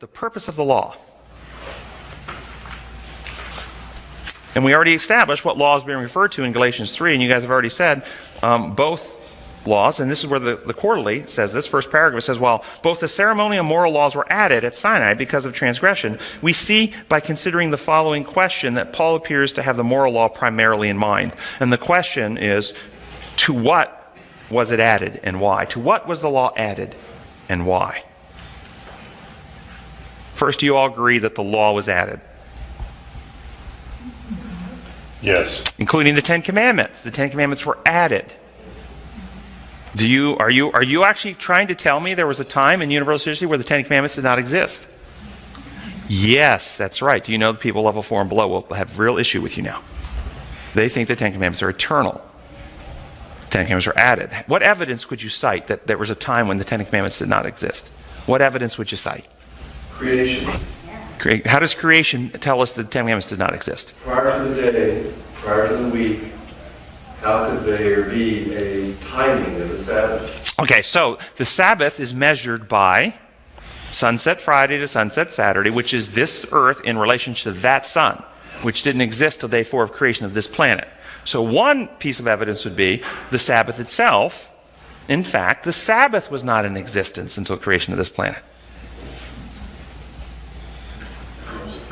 the purpose of the law. And we already established what law is being referred to in Galatians 3, and you guys have already said both laws, and this is where the quarterly says this, first paragraph says, while both the ceremonial and moral laws were added at Sinai because of transgression, we see by considering the following question that Paul appears to have the moral law primarily in mind. And the question is, to what was it added and why? To what was the law added and why? First, do you all agree that the law was added? Yes. Including the Ten Commandments. The Ten Commandments were added. Are you actually trying to tell me there was a time in universal history where the Ten Commandments did not exist? Yes, that's right. Do you know the people level 4 and below will have real issue with you now? They think the Ten Commandments are eternal. Ten Commandments are added. What evidence could you cite that there was a time when the Ten Commandments did not exist? What evidence would you cite? Creation. How does creation tell us that the Ten Commandments did not exist? Prior to the day, prior to the week, how could there be a timing of the Sabbath? Okay, so the Sabbath is measured by sunset Friday to sunset Saturday, which is this earth in relation to that sun, which didn't exist till day 4 of creation of this planet. So one piece of evidence would be the Sabbath itself. In fact, the Sabbath was not in existence until creation of this planet.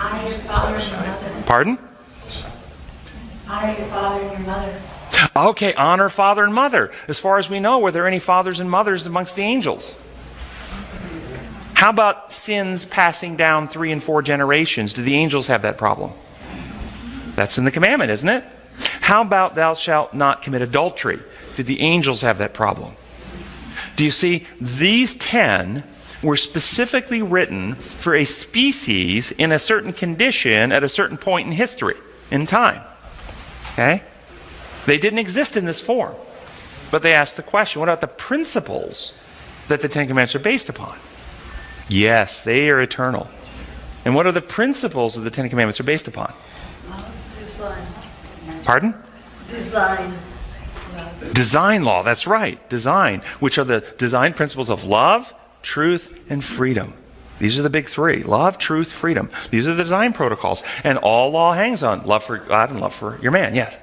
Honor your father and your mother. Pardon? Honor your father and your mother. Okay, honor father and mother. As far as we know, were there any fathers and mothers amongst the angels? How about sins passing down 3 and 4 generations? Do the angels have that problem? That's in the commandment, isn't it? How about thou shalt not commit adultery? Did the angels have that problem? Do you see, these 10 were specifically written for a species in a certain condition at a certain point in history, in time. Okay? They didn't exist in this form. But they asked the question, what about the principles that the Ten Commandments are based upon? Yes, they are eternal. And what are the principles that the Ten Commandments are based upon? Design. Pardon? Design. Design law, that's right. Design, which are the design principles of love, truth, and freedom. These are the big 3. Love, truth, freedom. These are the design protocols. And all law hangs on love for God and love for your man. Yes,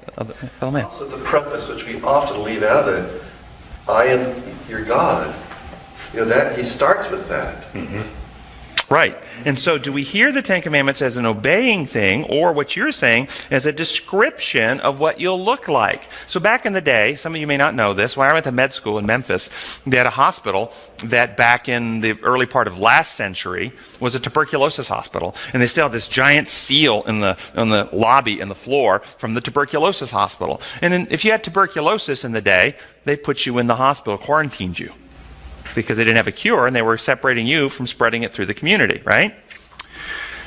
fellow man. Also the preface, which we often leave out of it, I am your God. You know, that he starts with that. Mm-hmm. Right. And so do we hear the Ten Commandments as an obeying thing, or what you're saying as a description of what you'll look like? So back in the day, some of you may not know this, when I went to med school in Memphis, they had a hospital that back in the early part of last century was a tuberculosis hospital. And they still have this giant seal in the lobby and the floor from the tuberculosis hospital. And then if you had tuberculosis in the day, they put you in the hospital, quarantined you, because they didn't have a cure and they were separating you from spreading it through the community, right?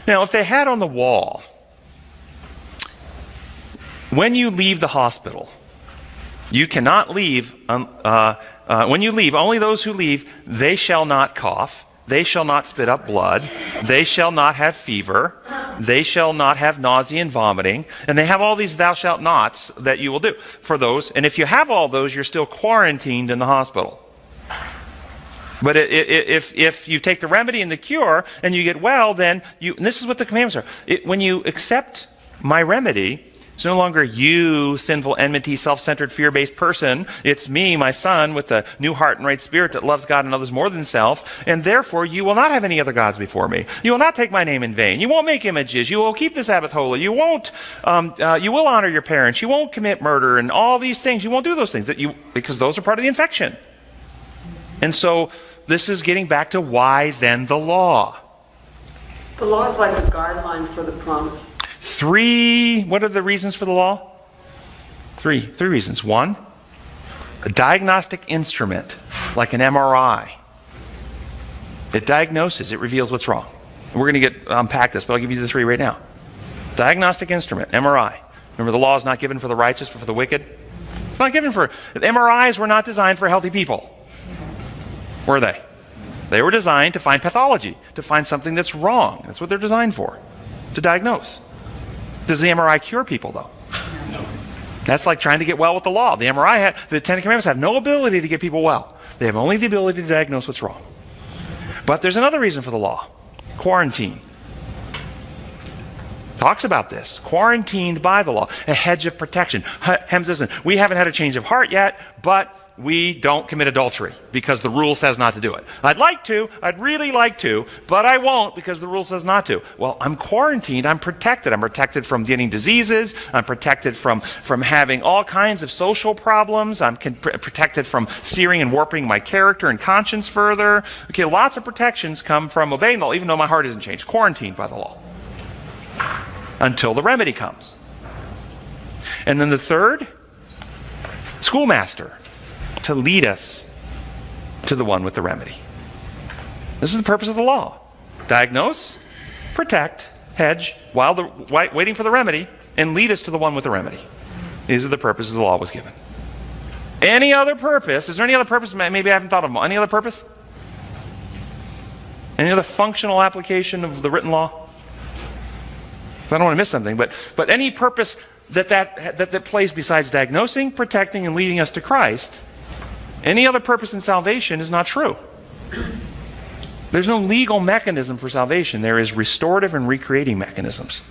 Now, if they had on the wall, when you leave the hospital, you cannot leave, when you leave, only those who leave, they shall not cough, they shall not spit up blood, they shall not have fever, they shall not have nausea and vomiting, and they have all these thou shalt nots that you will do for those. And if you have all those, you're still quarantined in the hospital. But if you take the remedy and the cure and you get well, then you, and this is what the commandments are. When you accept my remedy, it's no longer you, sinful, enmity, self-centered, fear-based person. It's me, my son, with a new heart and right spirit that loves God and others more than self. And therefore, you will not have any other gods before me. You will not take my name in vain. You won't make images. You will keep the Sabbath holy. You won't. You will honor your parents. You won't commit murder and all these things. You won't do those things because those are part of the infection. And so this is getting back to why then the law. The law is like a guideline for the promise. 3, what are the reasons for the law? 3 reasons. 1, a diagnostic instrument, like an MRI. It diagnoses, it reveals what's wrong. We're going to unpack this, but I'll give you the 3 right now. Diagnostic instrument, MRI. Remember, the law is not given for the righteous, but for the wicked. It's not given for, MRIs were not designed for healthy people. Were they? They were designed to find pathology, to find something that's wrong. That's what they're designed for, to diagnose. Does the MRI cure people, though? No. That's like trying to get well with the law. The the Ten Commandments have no ability to get people well. They have only the ability to diagnose what's wrong. But there's another reason for the law. Quarantine. Talks about this. Quarantined by the law. A hedge of protection. Hem says, we haven't had a change of heart yet, but we don't commit adultery because the rule says not to do it. I'd really like to, but I won't because the rule says not to. Well, I'm quarantined. I'm protected. I'm protected from getting diseases. I'm protected from having all kinds of social problems. I'm protected from searing and warping my character and conscience further. Okay, lots of protections come from obeying the law, even though my heart isn't changed. Quarantined by the law. Until the remedy comes. And then the third, schoolmaster, to lead us to the one with the remedy. This is the purpose of the law. Diagnose, protect, hedge, while waiting for the remedy, and lead us to the one with the remedy. These are the purposes the law was given. Any other purpose? Is there any other purpose? Maybe I haven't thought of them. Any other purpose? Any other functional application of the written law? I don't want to miss something, but any purpose that plays besides diagnosing, protecting, and leading us to Christ, any other purpose in salvation is not true. There's no legal mechanism for salvation. There is restorative and recreating mechanisms.